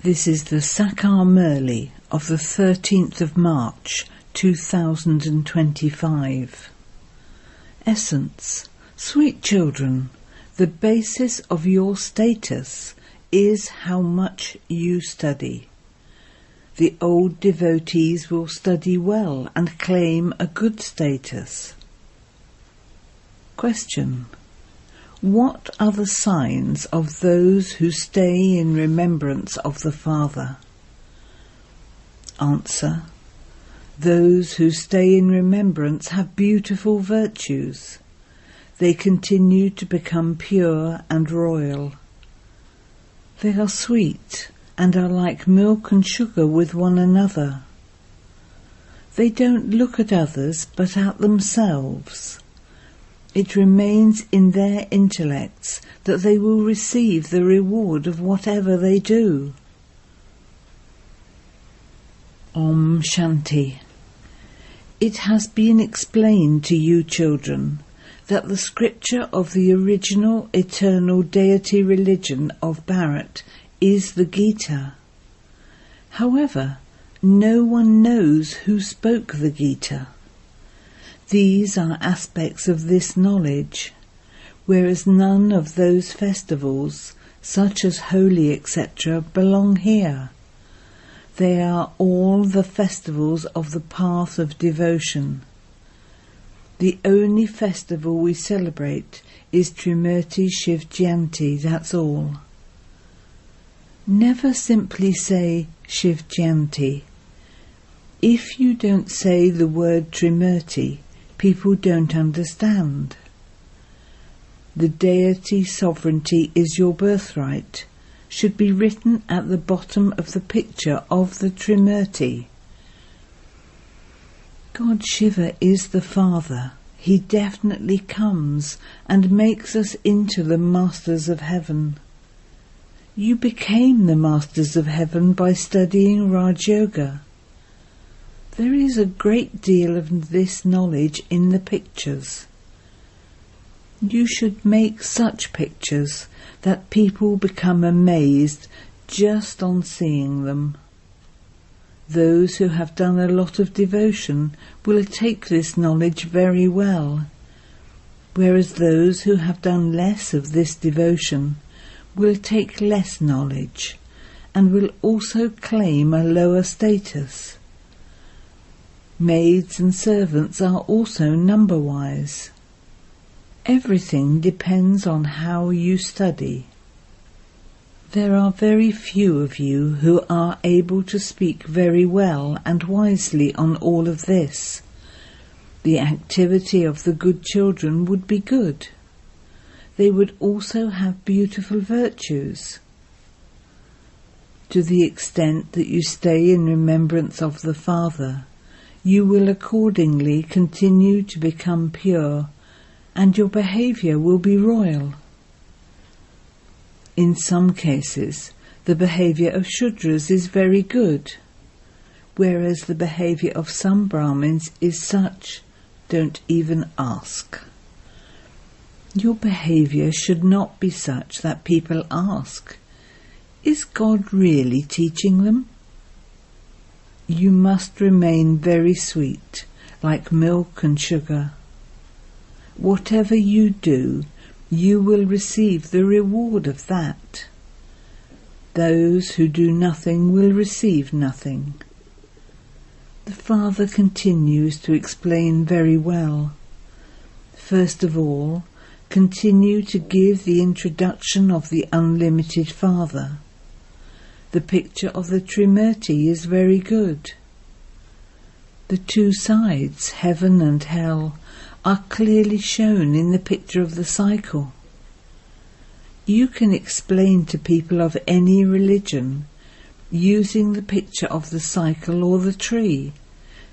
This is the Sakar Murli of the 13th of March 2025. Essence. Sweet children, the basis of your status is how much you study. The old devotees will study well and claim a good status. Question. What are the signs of those who stay in remembrance of the Father? Answer. Those who stay in remembrance have beautiful virtues. They continue to become pure and royal. They are sweet and are like milk and sugar with one another. They don't look at others but at themselves. It remains in their intellects that they will receive the reward of whatever they do. Om Shanti. It has been explained to you, children, that the scripture of the original eternal deity religion of Bharat is the Gita. However, no one knows who spoke the Gita. These are aspects of this knowledge, whereas none of those festivals, such as Holi, etc., belong here. They are all the festivals of the path of devotion. The only festival we celebrate is Trimurti Shiv Jayanti, that's all. Never simply say Shiv Jayanti. If you don't say the word Trimurti, people don't understand. The deity sovereignty is your birthright, should be written at the bottom of the picture of the Trimurti. God Shiva is the Father. He definitely comes and makes us into the Masters of Heaven. You became the Masters of Heaven by studying Raj Yoga. There is a great deal of this knowledge in the pictures. You should make such pictures that people become amazed just on seeing them. Those who have done a lot of devotion will take this knowledge very well, whereas those who have done less of this devotion will take less knowledge and will also claim a lower status. Maids and servants are also number-wise. Everything depends on how you study. There are very few of you who are able to speak very well and wisely on all of this. The activity of the good children would be good. They would also have beautiful virtues. To the extent that you stay in remembrance of the Father, you will accordingly continue to become pure, and your behaviour will be royal. In some cases, the behaviour of Shudras is very good, whereas the behaviour of some Brahmins is such, don't even ask. Your behaviour should not be such that people ask, is God really teaching them? You must remain very sweet, like milk and sugar. Whatever you do, you will receive the reward of that. Those who do nothing will receive nothing. The Father continues to explain very well. First of all, continue to give the introduction of the unlimited Father. The picture of the Trimurti is very good. The two sides, heaven and hell, are clearly shown in the picture of the cycle. You can explain to people of any religion, using the picture of the cycle or the tree,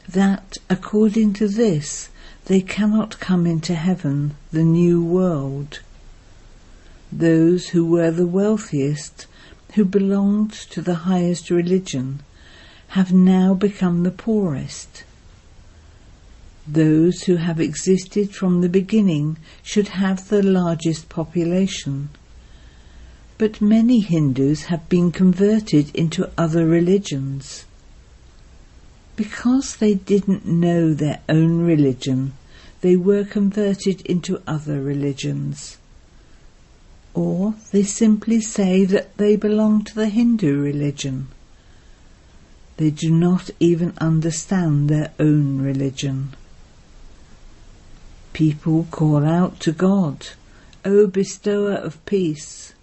that, according to this, they cannot come into heaven, the new world. Those who were the wealthiest, who belonged to the highest religion, have now become the poorest. Those who have existed from the beginning should have the largest population. But many Hindus have been converted into other religions. Because they didn't know their own religion, they were converted into other religions. Or they simply say that they belong to the Hindu religion. They do not even understand their own religion. People call out to God, "O bestower of peace,"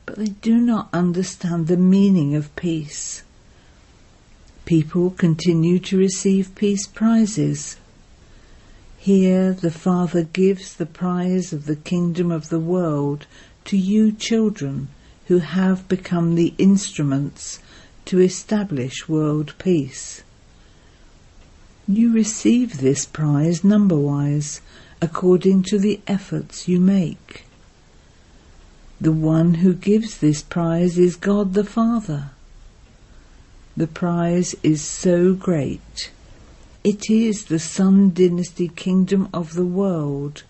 but they do not understand the meaning of peace. People continue to receive peace prizes. Here the Father gives the prize of the kingdom of the world to you children who have become the instruments to establish world peace. You receive this prize number-wise, according to the efforts you make. The one who gives this prize is God the Father. The prize is so great. It is the Sun Dynasty kingdom of the world.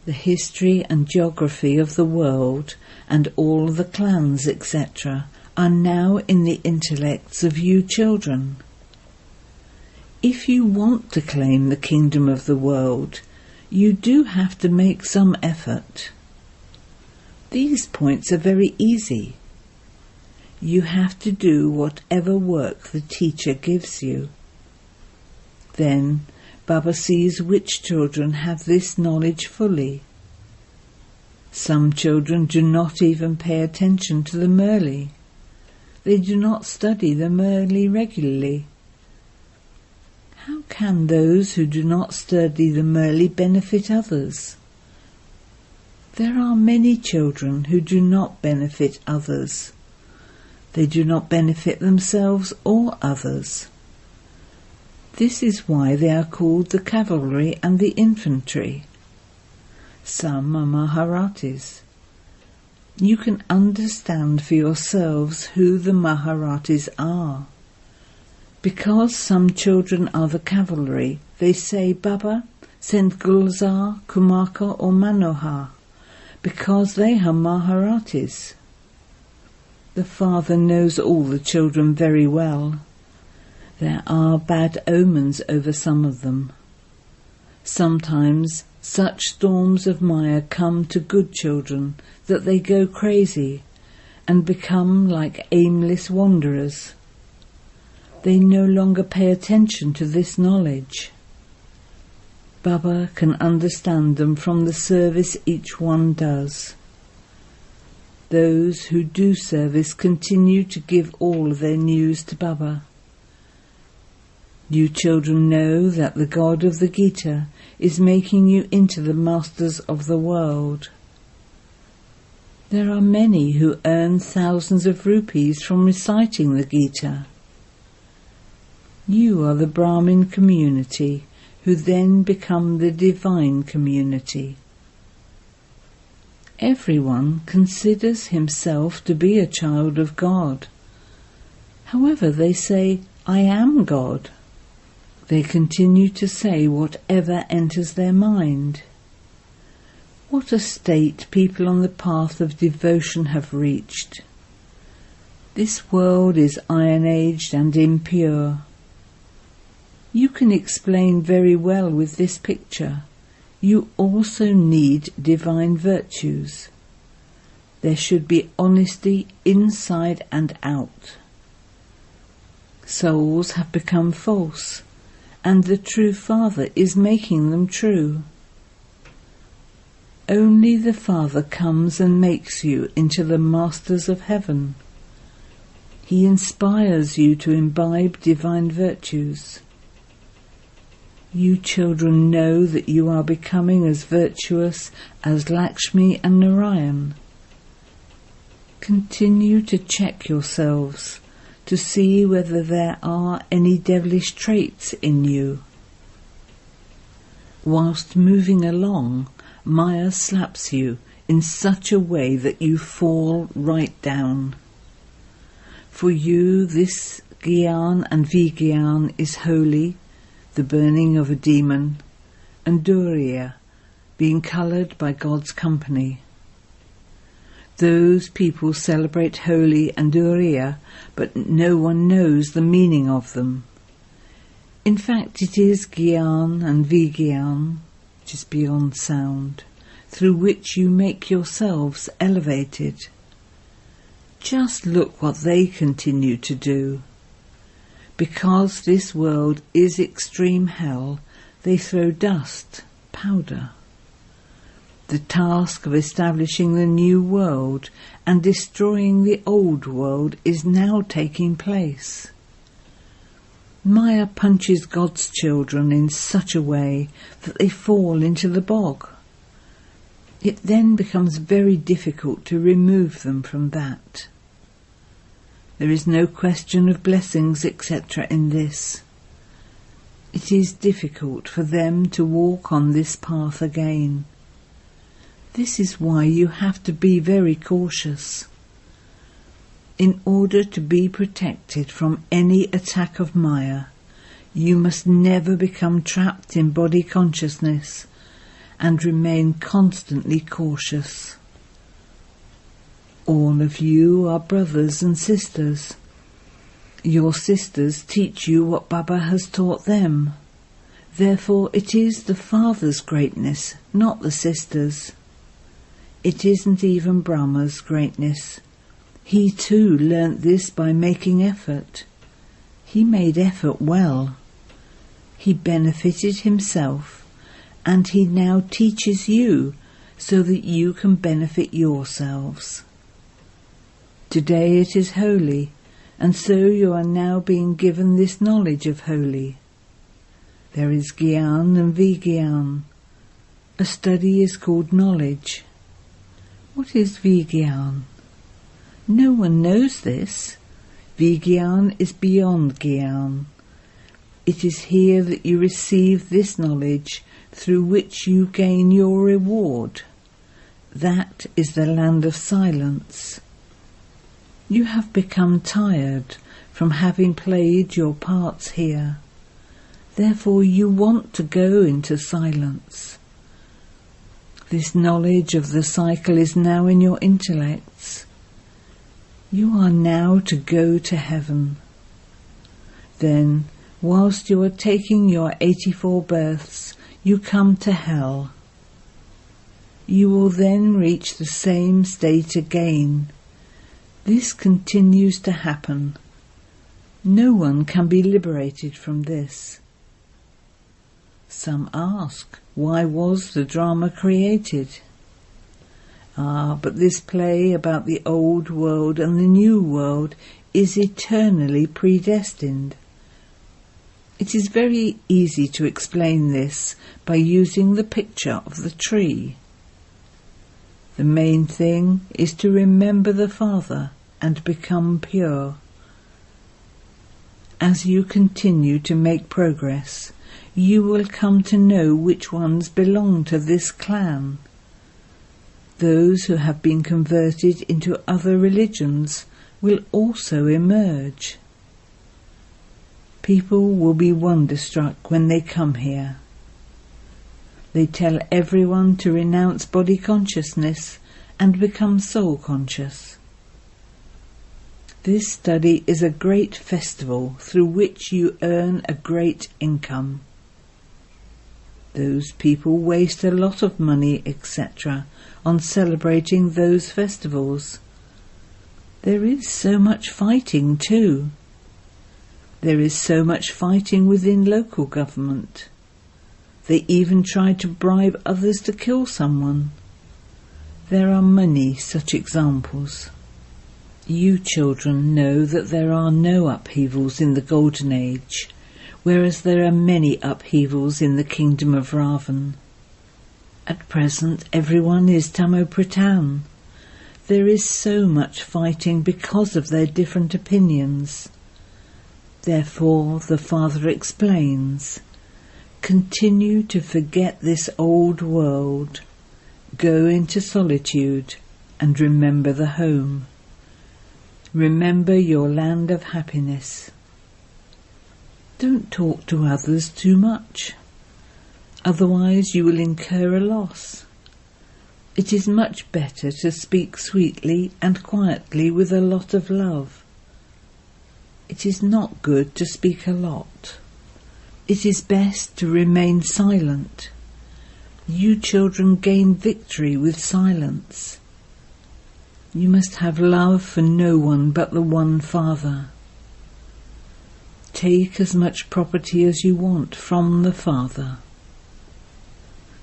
The history and geography of the world and all the clans, etc., are now in the intellects of you children. If you want to claim the kingdom of the world, you do have to make some effort. These points are very easy. You have to do whatever work the teacher gives you. Then Baba sees which children have this knowledge fully. Some children do not even pay attention to the Murli. They do not study the Murli regularly. How can those who do not study the Murli benefit others? There are many children who do not benefit others. They do not benefit themselves or others. This is why they are called the cavalry and the infantry. Some are Maharatis. You can understand for yourselves who the Maharatis are. Because some children are the cavalry, they say, "Baba, send Gulzar, Kumaka or Manohar," because they are Maharatis. The Father knows all the children very well. There are bad omens over some of them. Sometimes such storms of Maya come to good children that they go crazy and become like aimless wanderers. They no longer pay attention to this knowledge. Baba can understand them from the service each one does. Those who do service continue to give all their news to Baba. You children know that the God of the Gita is making you into the masters of the world. There are many who earn thousands of rupees from reciting the Gita. You are the Brahmin community who then become the divine community. Everyone considers himself to be a child of God. However, they say, "I am God." They continue to say whatever enters their mind. What a state people on the path of devotion have reached. This world is iron-aged and impure. You can explain very well with this picture. You also need divine virtues. There should be honesty inside and out. Souls have become false, and the true Father is making them true. Only the Father comes and makes you into the masters of heaven. He inspires you to imbibe divine virtues. You children know that you are becoming as virtuous as Lakshmi and Narayan. Continue to check yourselves to see whether there are any devilish traits in you. Whilst moving along, Maya slaps you in such a way that you fall right down. For you, this Gyan and Vigyan is holy, the burning of a demon, and Durya, being coloured by God's company. Those people celebrate Holi and Uriya, but no one knows the meaning of them. In fact, it is Gyan and Vigyan, which is beyond sound, through which you make yourselves elevated. Just look what they continue to do. Because this world is extreme hell, they throw dust, powder. The task of establishing the new world and destroying the old world is now taking place. Maya punches God's children in such a way that they fall into the bog. It then becomes very difficult to remove them from that. There is no question of blessings, etc. in this. It is difficult for them to walk on this path again. This is why you have to be very cautious. In order to be protected from any attack of Maya, you must never become trapped in body consciousness and remain constantly cautious. All of you are brothers and sisters. Your sisters teach you what Baba has taught them. Therefore it is the father's greatness, not the sisters'. It isn't even Brahma's greatness. He too learnt this by making effort. He made effort well. He benefited himself, and he now teaches you so that you can benefit yourselves. Today it is Holi, and so you are now being given this knowledge of Holi. There is Gyan and Vigyan. A study is called knowledge. What is Vigyan? No one knows this. Vigyan is beyond Gyan. It is here that you receive this knowledge through which you gain your reward. That is the land of silence. You have become tired from having played your parts here. Therefore you want to go into silence. This knowledge of the cycle is now in your intellects. You are now to go to heaven. Then, whilst you are taking your 84 births, you come to hell. You will then reach the same state again. This continues to happen. No one can be liberated from this. Some ask, why was the drama created? But this play about the old world and the new world is eternally predestined. It is very easy to explain this by using the picture of the tree. The main thing is to remember the Father and become pure. As you continue to make progress, you will come to know which ones belong to this clan. Those who have been converted into other religions will also emerge. People will be wonderstruck when they come here. They tell everyone to renounce body consciousness and become soul conscious. This study is a great festival through which you earn a great income. Those people waste a lot of money, etc., on celebrating those festivals. There is so much fighting too. There is so much fighting within local government. They even try to bribe others to kill someone. There are many such examples. You children know that there are no upheavals in the Golden Age, whereas there are many upheavals in the kingdom of Ravan. At present everyone is Tamopratan. There is so much fighting because of their different opinions. Therefore the Father explains, continue to forget this old world, go into solitude and remember the home. Remember your land of happiness. Don't talk to others too much, otherwise you will incur a loss. It is much better to speak sweetly and quietly with a lot of love. It is not good to speak a lot. It is best to remain silent. You children gain victory with silence. You must have love for no one but the one Father. Take as much property as you want from the Father.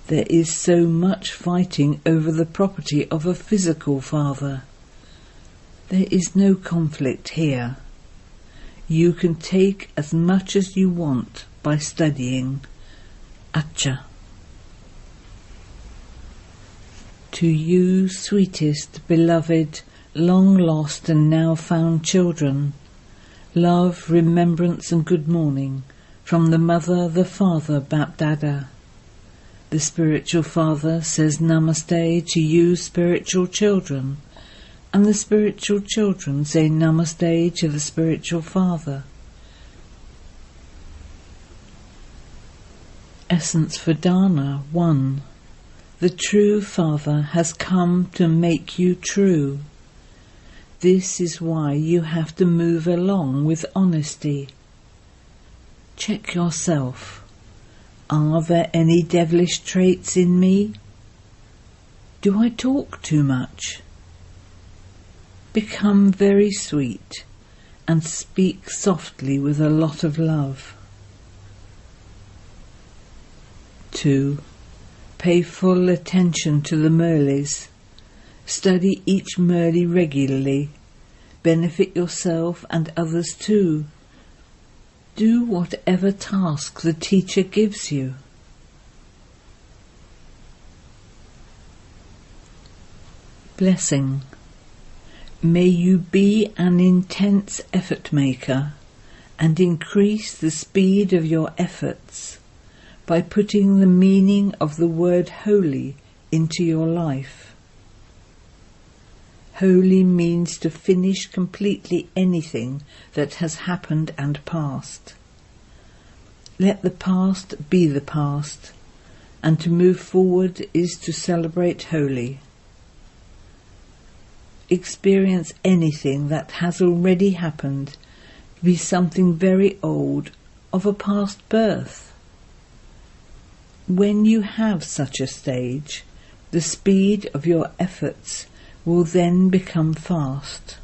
There is so much fighting over the property of a physical father. There is no conflict here. You can take as much as you want by studying. Acha. To you, sweetest, beloved, long lost and now found children, love, remembrance and good morning from the Mother, the Father, BapDada. The spiritual father says namaste to you spiritual children, and the spiritual children say namaste to the spiritual father. Essence for Dharna 1. The true Father has come to make you true. This is why you have to move along with honesty. Check yourself. Are there any devilish traits in me? Do I talk too much? Become very sweet and speak softly with a lot of love. 2. Pay full attention to the Murlis. Study each Murli regularly. Benefit yourself and others too. Do whatever task the teacher gives you. Blessing. May you be an intense effort maker and increase the speed of your efforts by putting the meaning of the word holy into your life. Holy means to finish completely anything that has happened and passed. Let the past be the past, and to move forward is to celebrate holy. Experience anything that has already happened to be something very old of a past birth. When you have such a stage, the speed of your efforts will then become fast.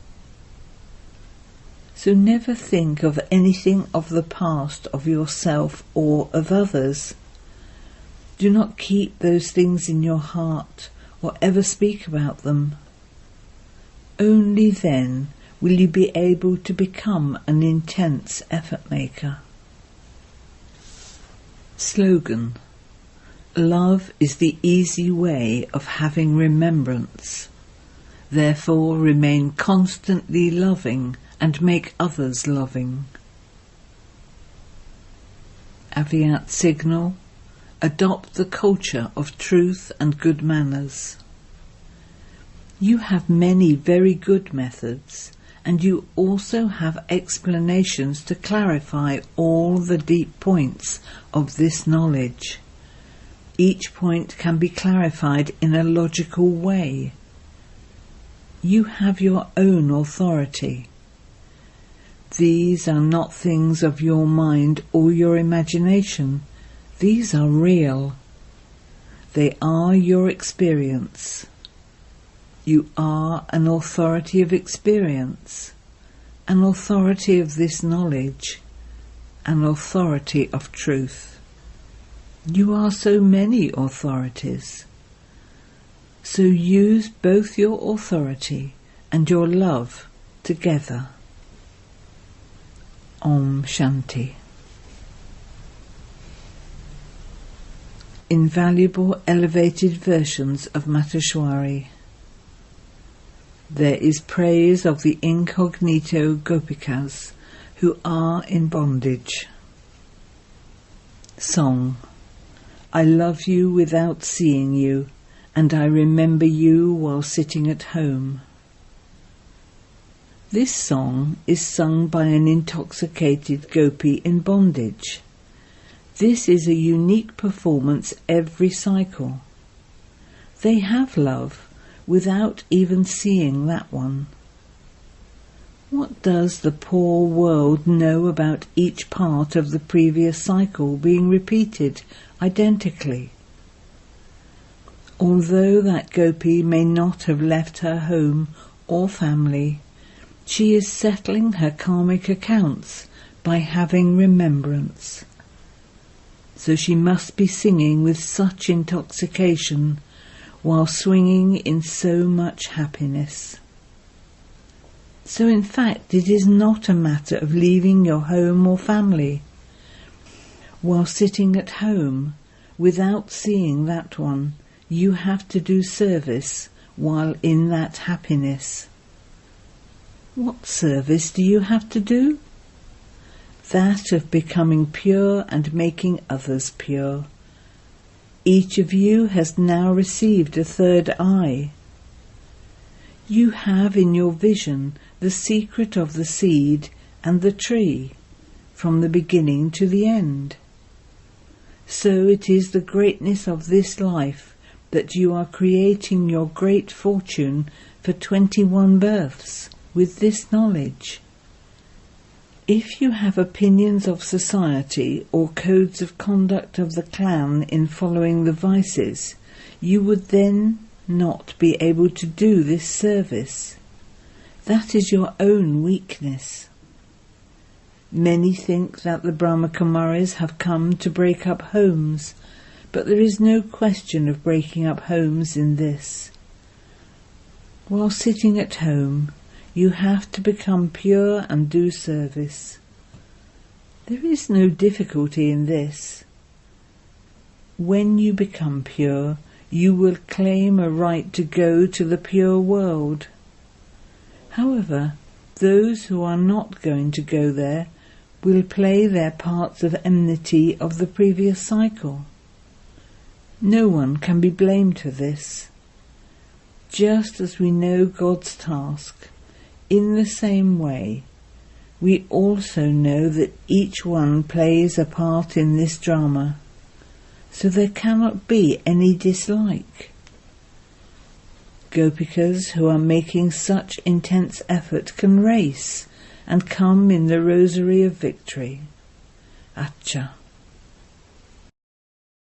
So never think of anything of the past of yourself or of others. Do not keep those things in your heart or ever speak about them. Only then will you be able to become an intense effort maker. Slogan: Love is the easy way of having remembrance. Therefore remain constantly loving and make others loving. Avyakt signal: adopt the culture of truth and good manners. You have many very good methods, and you also have explanations to clarify all the deep points of this knowledge. Each point can be clarified in a logical way. You have your own authority. These are not things of your mind or your imagination. These are real. They are your experience. You are an authority of experience, an authority of this knowledge, an authority of truth. You are so many authorities. So use both your authority and your love together. Om Shanti. Invaluable elevated versions of Mateshwari. There is praise of the Incognito Gopikas who are in bondage. Song. I love you without seeing you, and I remember you while sitting at home. This song is sung by an intoxicated gopi in bondage. This is a unique performance every cycle. They have love without even seeing that one. What does the poor world know about each part of the previous cycle being repeated identically? Although that gopi may not have left her home or family, she is settling her karmic accounts by having remembrance. So she must be singing with such intoxication while swinging in so much happiness. So in fact it is not a matter of leaving your home or family. While sitting at home without seeing that one, you have to do service while in that happiness. What service do you have to do? That of becoming pure and making others pure. Each of you has now received a third eye. You have in your vision the secret of the seed and the tree, from the beginning to the end. So it is the greatness of this life that you are creating your great fortune for 21 births with this knowledge. If you have opinions of society or codes of conduct of the clan in following the vices, you would then not be able to do this service. That is your own weakness. Many think that the Brahma Kumaris have come to break up homes, but there is no question of breaking up homes in this. While sitting at home, you have to become pure and do service. There is no difficulty in this. When you become pure, you will claim a right to go to the pure world. However, those who are not going to go there will play their parts of enmity of the previous cycle. No one can be blamed for this. Just as we know God's task, in the same way, we also know that each one plays a part in this drama, so there cannot be any dislike. Gopikas who are making such intense effort can race and come in the rosary of victory. Acha.